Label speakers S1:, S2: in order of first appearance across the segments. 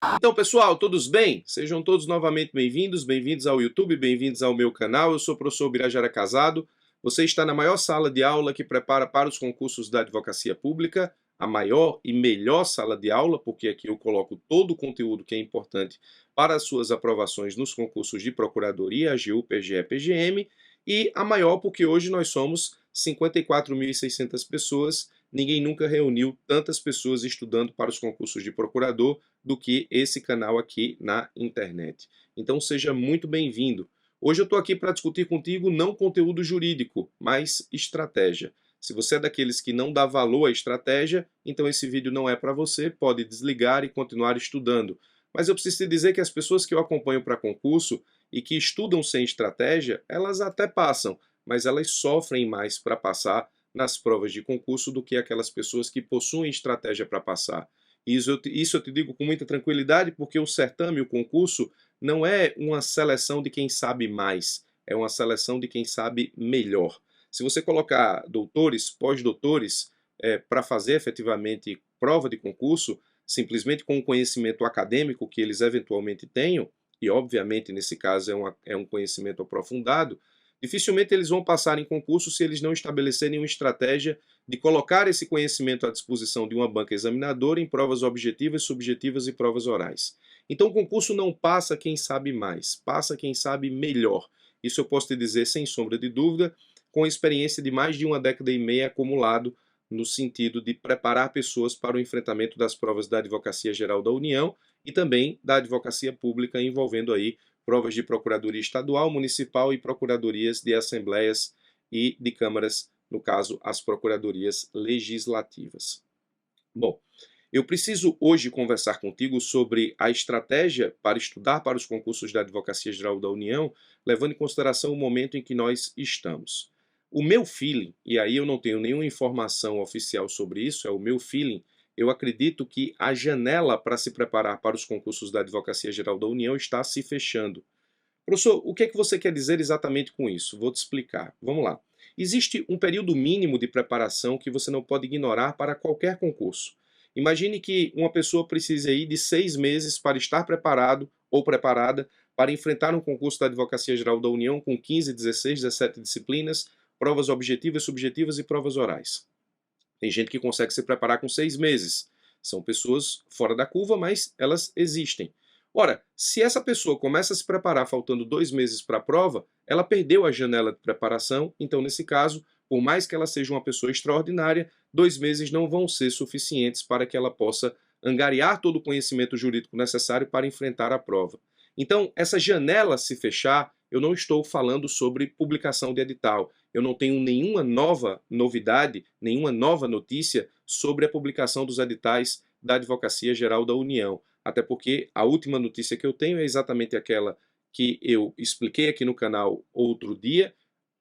S1: Então, pessoal, todos bem? Sejam todos novamente bem-vindos, bem-vindos ao YouTube, bem-vindos ao meu canal. Eu sou o professor Birajara Casado. Você está na maior sala de aula que prepara para os concursos da advocacia pública, a maior e melhor sala de aula, porque aqui eu coloco todo o conteúdo que é importante para as suas aprovações nos concursos de Procuradoria, AGU, PGE, PGM, e a maior porque hoje nós somos 54.600 pessoas. Ninguém nunca reuniu tantas pessoas estudando para os concursos de procurador do que esse canal aqui na internet. Então seja muito bem-vindo. Hoje eu estou aqui para discutir contigo não conteúdo jurídico, mas estratégia. Se você é daqueles que não dá valor à estratégia, então esse vídeo não é para você, pode desligar e continuar estudando. Mas eu preciso te dizer que as pessoas que eu acompanho para concurso e que estudam sem estratégia, elas até passam, mas elas sofrem mais para passar nas provas de concurso do que aquelas pessoas que possuem estratégia para passar. Isso eu te digo com muita tranquilidade, porque o certame, o concurso, não é uma seleção de quem sabe mais, é uma seleção de quem sabe melhor. Se você colocar doutores, pós-doutores, para fazer efetivamente prova de concurso, simplesmente com o conhecimento acadêmico que eles eventualmente tenham, e obviamente nesse caso é um conhecimento aprofundado, dificilmente eles vão passar em concurso se eles não estabelecerem uma estratégia de colocar esse conhecimento à disposição de uma banca examinadora em provas objetivas, subjetivas e provas orais. Então o concurso não passa quem sabe mais, passa quem sabe melhor. Isso eu posso te dizer sem sombra de dúvida, com a experiência de mais de uma década e meia acumulado no sentido de preparar pessoas para o enfrentamento das provas da Advocacia Geral da União e também da Advocacia Pública, envolvendo aí provas de Procuradoria Estadual, Municipal e Procuradorias de Assembleias e de Câmaras, no caso, as Procuradorias Legislativas. Bom, eu preciso hoje conversar contigo sobre a estratégia para estudar para os concursos da Advocacia Geral da União, levando em consideração o momento em que nós estamos. O meu feeling, e aí eu não tenho nenhuma informação oficial sobre isso, é o meu feeling, eu acredito que a janela para se preparar para os concursos da Advocacia Geral da União está se fechando. Professor, o que é que você quer dizer exatamente com isso? Vou te explicar. Vamos lá. Existe um período mínimo de preparação que você não pode ignorar para qualquer concurso. Imagine que uma pessoa precise aí de 6 meses para estar preparado ou preparada para enfrentar um concurso da Advocacia Geral da União com 15, 16, 17 disciplinas, provas objetivas, subjetivas e provas orais. Tem gente que consegue se preparar com 6 meses. São pessoas fora da curva, mas elas existem. Ora, se essa pessoa começa a se preparar faltando 2 meses para a prova, ela perdeu a janela de preparação, então nesse caso, por mais que ela seja uma pessoa extraordinária, 2 meses não vão ser suficientes para que ela possa angariar todo o conhecimento jurídico necessário para enfrentar a prova. Então, essa janela se fechar, eu não estou falando sobre publicação de edital. Eu não tenho nenhuma nova novidade, nenhuma nova notícia sobre a publicação dos editais da Advocacia Geral da União. Até porque a última notícia que eu tenho é exatamente aquela que eu expliquei aqui no canal outro dia.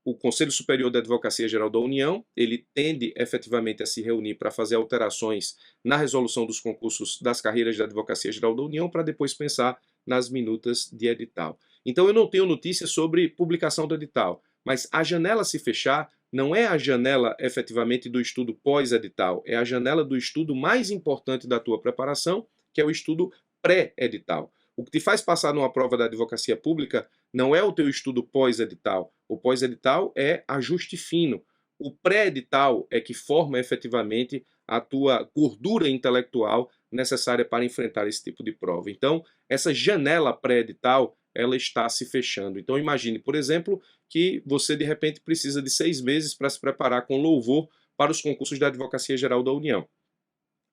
S1: O Conselho Superior da Advocacia Geral da União, ele tende efetivamente a se reunir para fazer alterações na resolução dos concursos das carreiras da Advocacia Geral da União para depois pensar nas minutas de edital. Então eu não tenho notícia sobre publicação do edital, mas a janela se fechar não é a janela efetivamente do estudo pós-edital, é a janela do estudo mais importante da tua preparação, que é o estudo pré-edital. O que te faz passar numa prova da advocacia pública não é o teu estudo pós-edital. O pós-edital é ajuste fino. O pré-edital é que forma efetivamente a tua gordura intelectual necessária para enfrentar esse tipo de prova. Então, essa janela pré-edital, ela está se fechando. Então, imagine, por exemplo, que você de repente precisa de 6 meses para se preparar com louvor para os concursos da Advocacia Geral da União.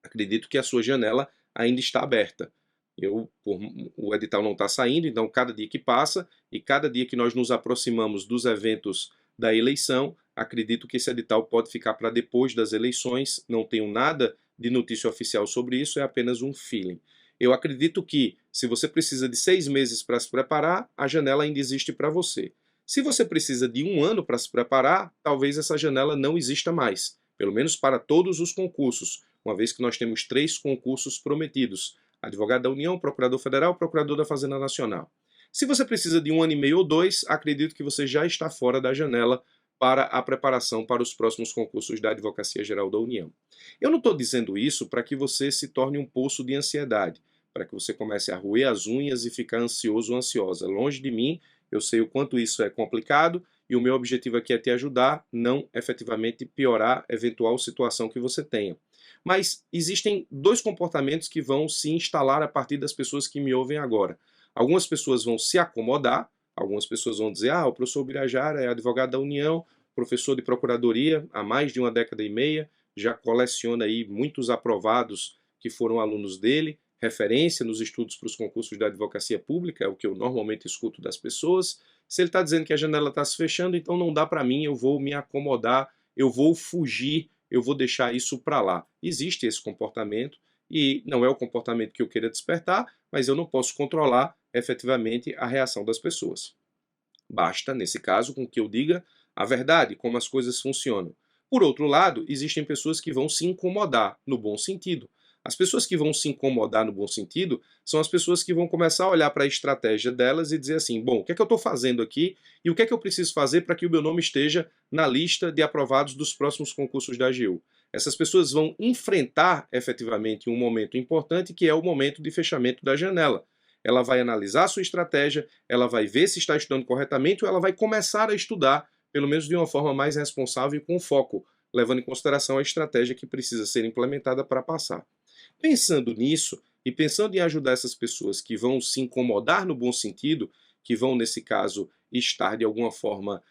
S1: Acredito que a sua janela ainda está aberta. O edital não está saindo, então cada dia que passa e cada dia que nós nos aproximamos dos eventos da eleição, acredito que esse edital pode ficar para depois das eleições. Não tenho nada de notícia oficial sobre isso, é apenas um feeling. Eu acredito que, se você precisa de 6 meses para se preparar, a janela ainda existe para você. Se você precisa de 1 ano para se preparar, talvez essa janela não exista mais, pelo menos para todos os concursos, uma vez que nós temos 3 concursos prometidos: advogado da União, procurador federal, procurador da Fazenda Nacional. Se você precisa de 1 ano e meio ou 2, acredito que você já está fora da janela para a preparação para os próximos concursos da Advocacia Geral da União. Eu não estou dizendo isso para que você se torne um poço de ansiedade, para que você comece a roer as unhas e ficar ansioso ou ansiosa. Longe de mim, eu sei o quanto isso é complicado e o meu objetivo aqui é te ajudar, não efetivamente piorar a eventual situação que você tenha. Mas existem dois comportamentos que vão se instalar a partir das pessoas que me ouvem agora. Algumas pessoas vão se acomodar, algumas pessoas vão dizer, o professor Birajara é advogado da União, professor de procuradoria há mais de uma década e meia, já coleciona aí muitos aprovados que foram alunos dele, referência nos estudos para os concursos da advocacia pública, é o que eu normalmente escuto das pessoas. Se ele está dizendo que a janela está se fechando, então não dá para mim, eu vou me acomodar, eu vou fugir, eu vou deixar isso para lá. Existe esse comportamento e não é o comportamento que eu queira despertar, mas eu não posso controlar efetivamente a reação das pessoas. Basta, nesse caso, com que eu diga a verdade, como as coisas funcionam. Por outro lado, existem pessoas que vão se incomodar, no bom sentido. As pessoas que vão se incomodar no bom sentido são as pessoas que vão começar a olhar para a estratégia delas e dizer assim, bom, o que é que eu estou fazendo aqui e o que é que eu preciso fazer para que o meu nome esteja na lista de aprovados dos próximos concursos da AGU. Essas pessoas vão enfrentar efetivamente um momento importante que é o momento de fechamento da janela. Ela vai analisar a sua estratégia, ela vai ver se está estudando corretamente ou ela vai começar a estudar, pelo menos de uma forma mais responsável e com foco, levando em consideração a estratégia que precisa ser implementada para passar. Pensando nisso e pensando em ajudar essas pessoas que vão se incomodar no bom sentido, que vão, nesse caso, estar de alguma forma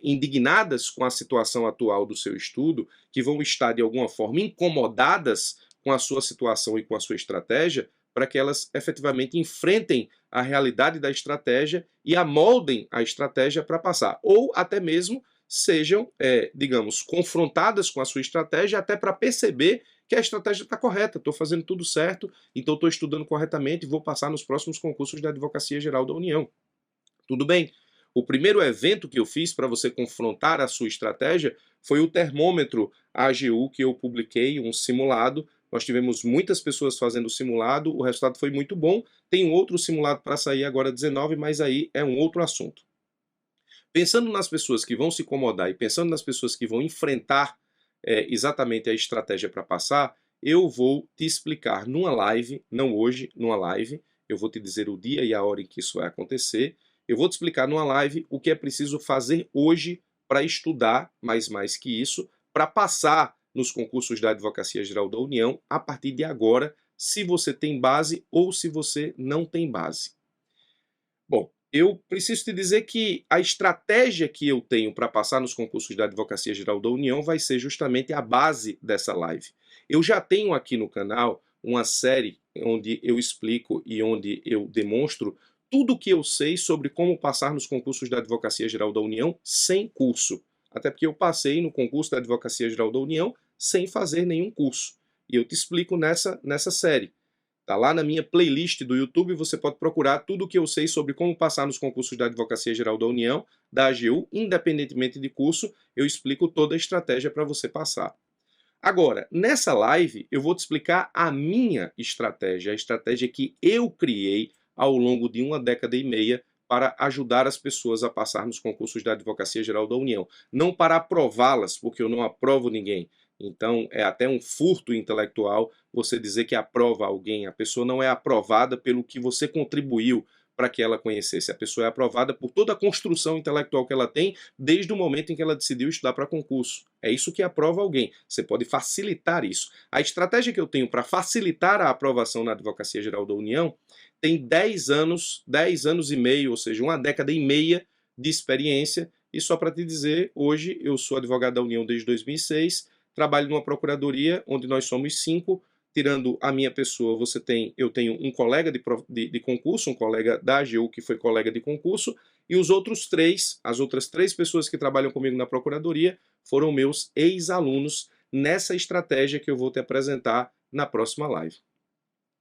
S1: indignadas com a situação atual do seu estudo, que vão estar de alguma forma incomodadas com a sua situação e com a sua estratégia, para que elas efetivamente enfrentem a realidade da estratégia e amoldem a estratégia para passar. Ou até mesmo sejam, digamos, confrontadas com a sua estratégia até para perceber que a estratégia está correta, estou fazendo tudo certo, então estou estudando corretamente e vou passar nos próximos concursos da Advocacia Geral da União. Tudo bem? O primeiro evento que eu fiz para você confrontar a sua estratégia foi o termômetro AGU que eu publiquei, um simulado. Nós tivemos muitas pessoas fazendo o simulado, o resultado foi muito bom. Tem um outro simulado para sair agora 19, mas aí é um outro assunto. Pensando nas pessoas que vão se incomodar e pensando nas pessoas que vão enfrentar exatamente a estratégia para passar, eu vou te explicar numa live, não hoje, numa live, eu vou te dizer o dia e a hora em que isso vai acontecer, eu vou te explicar numa live o que é preciso fazer hoje para estudar, mais que isso, para passar nos concursos da Advocacia Geral da União a partir de agora, se você tem base ou se você não tem base. Bom, eu preciso te dizer que a estratégia que eu tenho para passar nos concursos da Advocacia Geral da União vai ser justamente a base dessa live. Eu já tenho aqui no canal uma série onde eu explico e onde eu demonstro tudo o que eu sei sobre como passar nos concursos da Advocacia Geral da União sem curso. Até porque eu passei no concurso da Advocacia Geral da União sem fazer nenhum curso. E eu te explico nessa série. Tá lá na minha playlist do YouTube, você pode procurar tudo o que eu sei sobre como passar nos concursos da Advocacia Geral da União, da AGU, independentemente de curso, eu explico toda a estratégia para você passar. Agora, nessa live, eu vou te explicar a minha estratégia, a estratégia que eu criei ao longo de uma década e meia para ajudar as pessoas a passar nos concursos da Advocacia Geral da União. Não para aprová-las, porque eu não aprovo ninguém. Então, é até um furto intelectual você dizer que aprova alguém. A pessoa não é aprovada pelo que você contribuiu para que ela conhecesse. A pessoa é aprovada por toda a construção intelectual que ela tem desde o momento em que ela decidiu estudar para concurso. É isso que aprova alguém. Você pode facilitar isso. A estratégia que eu tenho para facilitar a aprovação na Advocacia Geral da União tem 10 anos e meio, ou seja, uma década e meia de experiência. E só para te dizer, hoje eu sou advogado da União desde 2006, trabalho numa procuradoria onde nós somos 5, tirando a minha pessoa, eu tenho um colega de concurso, um colega da AGU que foi colega de concurso, e as outras 3 pessoas que trabalham comigo na procuradoria foram meus ex-alunos nessa estratégia que eu vou te apresentar na próxima live.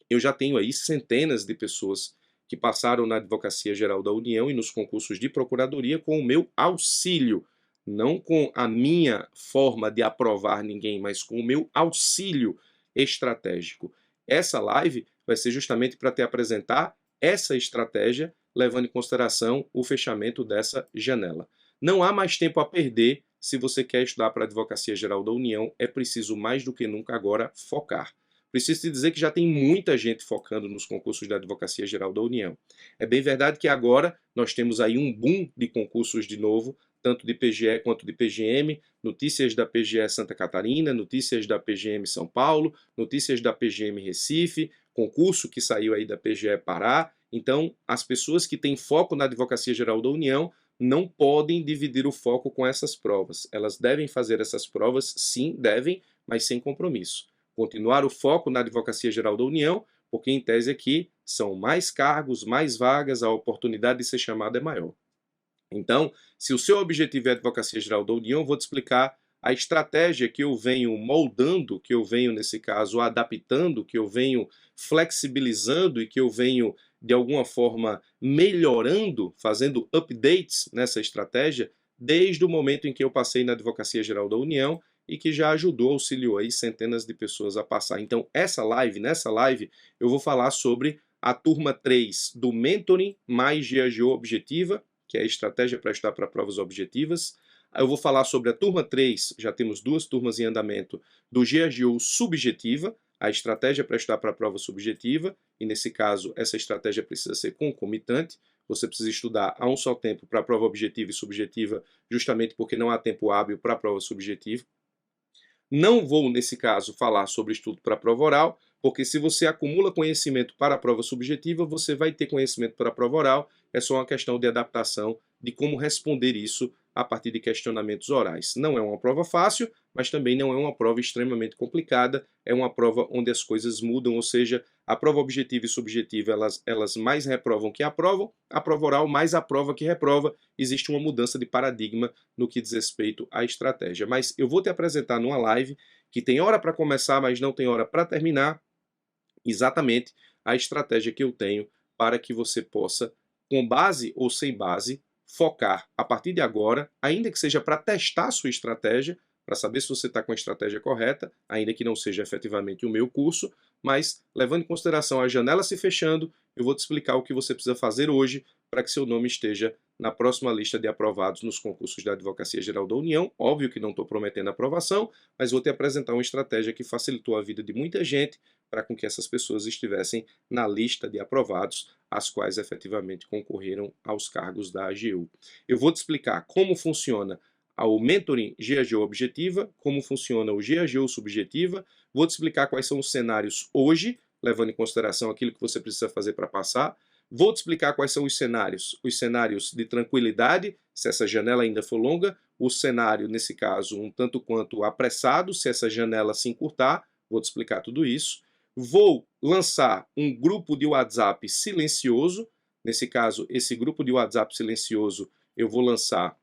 S1: Eu já tenho aí centenas de pessoas que passaram na Advocacia Geral da União e nos concursos de procuradoria com o meu auxílio, não com a minha forma de aprovar ninguém, mas com o meu auxílio estratégico. Essa live vai ser justamente para te apresentar essa estratégia, levando em consideração o fechamento dessa janela. Não há mais tempo a perder se você quer estudar para a Advocacia Geral da União, é preciso mais do que nunca agora focar. preciso te dizer que já tem muita gente focando nos concursos da Advocacia Geral da União. É bem verdade que agora nós temos aí um boom de concursos de novo, tanto de PGE quanto de PGM, notícias da PGE Santa Catarina, notícias da PGM São Paulo, notícias da PGM Recife, concurso que saiu aí da PGE Pará. Então, as pessoas que têm foco na Advocacia Geral da União não podem dividir o foco com essas provas. Elas devem fazer essas provas, sim, devem, mas sem compromisso. Continuar o foco na Advocacia Geral da União, porque em tese aqui são mais cargos, mais vagas, a oportunidade de ser chamado é maior. Então, se o seu objetivo é a Advocacia Geral da União, eu vou te explicar a estratégia que eu venho moldando, que eu venho, nesse caso, adaptando, que eu venho flexibilizando e que eu venho, de alguma forma, melhorando, fazendo updates nessa estratégia, desde o momento em que eu passei na Advocacia Geral da União e que já ajudou, auxiliou aí centenas de pessoas a passar. Então, nessa live, eu vou falar sobre a turma 3 do Mentoring mais GAGO Objetiva, que é a estratégia para estudar para provas objetivas. Eu vou falar sobre a turma 3, já temos 2 turmas em andamento, do GAGO Subjetiva, a estratégia para estudar para a prova subjetiva, e nesse caso essa estratégia precisa ser concomitante, você precisa estudar a um só tempo para a prova objetiva e subjetiva, justamente porque não há tempo hábil para a prova subjetiva. Não vou, nesse caso, falar sobre estudo para a prova oral, porque se você acumula conhecimento para a prova subjetiva, você vai ter conhecimento para a prova oral, é só uma questão de adaptação de como responder isso a partir de questionamentos orais. Não é uma prova fácil, mas também não é uma prova extremamente complicada, é uma prova onde as coisas mudam, ou seja, a prova objetiva e subjetiva elas mais reprovam que aprovam, a prova oral mais aprova que reprova, existe uma mudança de paradigma no que diz respeito à estratégia. Mas eu vou te apresentar numa live que tem hora para começar, mas não tem hora para terminar, exatamente a estratégia que eu tenho para que você possa, com base ou sem base, focar a partir de agora, ainda que seja para testar a sua estratégia, para saber se você está com a estratégia correta, ainda que não seja efetivamente o meu curso, mas levando em consideração a janela se fechando, eu vou te explicar o que você precisa fazer hoje para que seu nome esteja na próxima lista de aprovados nos concursos da Advocacia Geral da União. Óbvio que não estou prometendo aprovação, mas vou te apresentar uma estratégia que facilitou a vida de muita gente para com que essas pessoas estivessem na lista de aprovados, as quais efetivamente concorreram aos cargos da AGU. Eu vou te explicar como funciona o Mentoring GAGO Objetiva, como funciona o GAGO Subjetiva, vou te explicar quais são os cenários hoje, levando em consideração aquilo que você precisa fazer para passar, vou te explicar quais são os cenários de tranquilidade, se essa janela ainda for longa, o cenário, nesse caso, um tanto quanto apressado, se essa janela se encurtar, vou te explicar tudo isso. Vou lançar um grupo de WhatsApp silencioso, nesse caso, esse grupo de WhatsApp silencioso eu vou lançar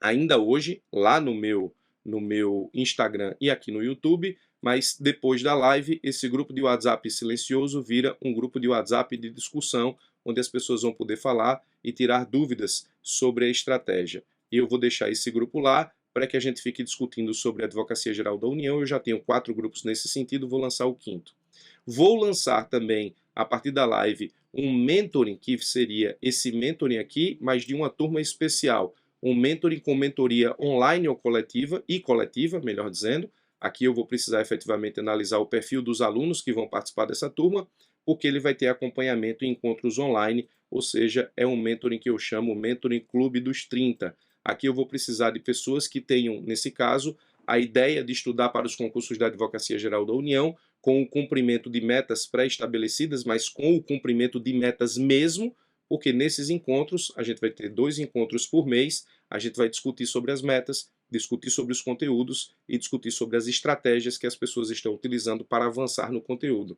S1: ainda hoje, lá no meu Instagram e aqui no YouTube, mas depois da live, esse grupo de WhatsApp silencioso vira um grupo de WhatsApp de discussão, onde as pessoas vão poder falar e tirar dúvidas sobre a estratégia. E eu vou deixar esse grupo lá para que a gente fique discutindo sobre a Advocacia Geral da União. Eu já tenho 4 grupos nesse sentido, vou lançar o 5º. Vou lançar também, a partir da live, um mentoring, que seria esse mentoring aqui, mas de uma turma especial, um mentoring com mentoria online ou coletiva, melhor dizendo. Aqui eu vou precisar efetivamente analisar o perfil dos alunos que vão participar dessa turma, porque ele vai ter acompanhamento em encontros online, ou seja, é um mentoring que eu chamo Mentoring Clube dos 30. Aqui eu vou precisar de pessoas que tenham, nesse caso, a ideia de estudar para os concursos da Advocacia Geral da União, com o cumprimento de metas pré-estabelecidas, mas com o cumprimento de metas mesmo, porque nesses encontros, a gente vai ter 2 encontros por mês, a gente vai discutir sobre as metas, discutir sobre os conteúdos e discutir sobre as estratégias que as pessoas estão utilizando para avançar no conteúdo.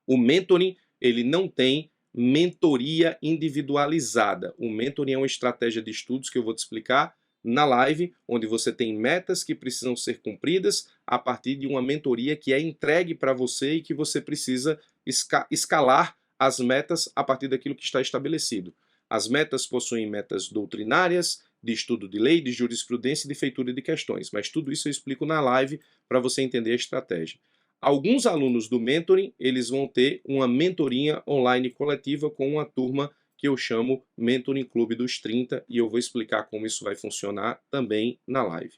S1: O mentoring, ele não tem mentoria individualizada. O mentoring é uma estratégia de estudos que eu vou te explicar na live, onde você tem metas que precisam ser cumpridas a partir de uma mentoria que é entregue para você e que você precisa escalar as metas a partir daquilo que está estabelecido. As metas possuem metas doutrinárias, de estudo de lei, de jurisprudência e de feitura de questões, mas tudo isso eu explico na live para você entender a estratégia. Alguns alunos do mentoring, eles vão ter uma mentorinha online coletiva com uma turma que eu chamo Mentoring Clube dos 30 e eu vou explicar como isso vai funcionar também na live.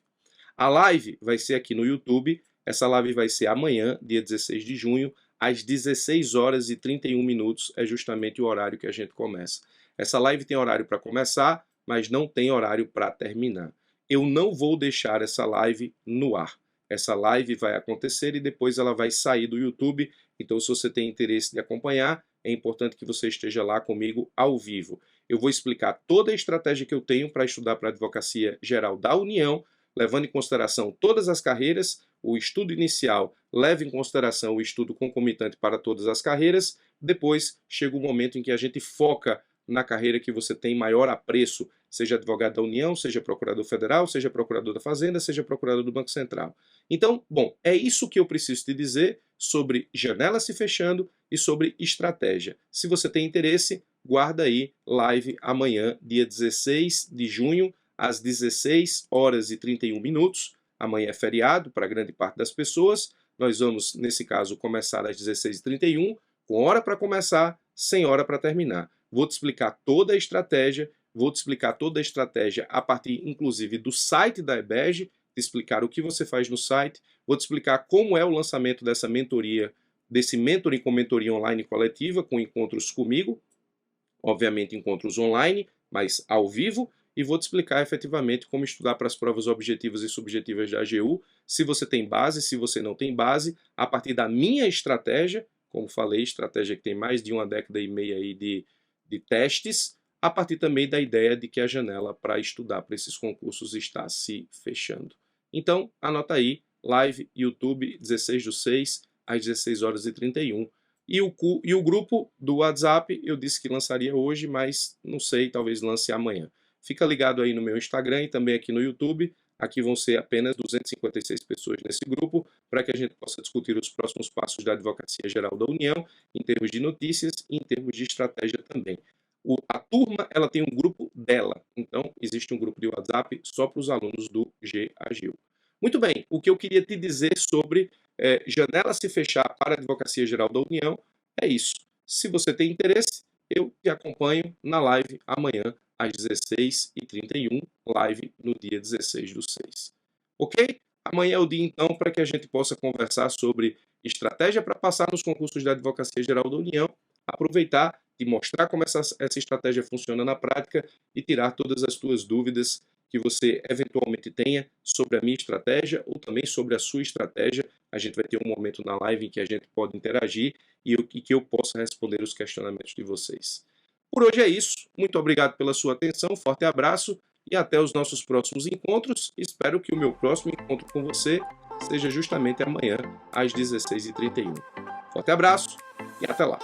S1: A live vai ser aqui no YouTube, Essa live vai ser amanhã, dia 16 de junho, às 16 horas e 31 minutos, é justamente o horário que a gente começa. Essa live tem horário para começar, mas não tem horário para terminar. Eu não vou deixar essa live no ar. Essa live vai acontecer e depois ela vai sair do YouTube. Então, se você tem interesse de acompanhar, é importante que você esteja lá comigo ao vivo. Eu vou explicar toda a estratégia que eu tenho para estudar para a Advocacia Geral da União, levando em consideração todas as carreiras. O estudo inicial leva em consideração o estudo concomitante para todas as carreiras. Depois chega o momento em que a gente foca na carreira que você tem maior apreço, seja advogado da União, seja procurador federal, seja procurador da Fazenda, seja procurador do Banco Central. Então, bom, é isso que eu preciso te dizer sobre janela se fechando e sobre estratégia. Se você tem interesse, guarda aí live amanhã, dia 16 de junho, às 16 horas e 31 minutos. Amanhã é feriado para grande parte das pessoas. Nós vamos, nesse caso, começar às 16h31, com hora para começar, sem hora para terminar. Vou te explicar toda a estratégia, a partir, inclusive, do site da EBEG, te explicar o que você faz no site, vou te explicar como é o lançamento dessa mentoria, desse mentoring com mentoria online coletiva, com encontros comigo, obviamente encontros online, mas ao vivo, e vou te explicar efetivamente como estudar para as provas objetivas e subjetivas da AGU, se você tem base, se você não tem base, a partir da minha estratégia, como falei, estratégia que tem mais de 1,5 décadas aí de testes, a partir também da ideia de que a janela para estudar para esses concursos está se fechando. Então, anota aí, live YouTube 16/6, às 16 horas e 31. E o grupo do WhatsApp, eu disse que lançaria hoje, mas não sei, talvez lance amanhã. Fica ligado aí no meu Instagram e também aqui no YouTube. Aqui vão ser apenas 256 pessoas nesse grupo, para que a gente possa discutir os próximos passos da Advocacia Geral da União, em termos de notícias e em termos de estratégia também. A turma ela tem um grupo dela, então existe um grupo de WhatsApp só para os alunos do GAGIU. Muito bem, o que eu queria te dizer sobre janela se fechar para a Advocacia Geral da União é isso. Se você tem interesse, eu te acompanho na live amanhã, às 16h31, live no dia 16/6. Ok? Amanhã é o dia, então, para que a gente possa conversar sobre estratégia para passar nos concursos da Advocacia Geral da União, aproveitar e mostrar como essa estratégia funciona na prática e tirar todas as tuas dúvidas que você eventualmente tenha sobre a minha estratégia ou também sobre a sua estratégia. A gente vai ter um momento na live em que a gente pode interagir e que eu possa responder os questionamentos de vocês. Por hoje é isso. Muito obrigado pela sua atenção, forte abraço e até os nossos próximos encontros. Espero que o meu próximo encontro com você seja justamente amanhã, às 16h31. Forte abraço e até lá!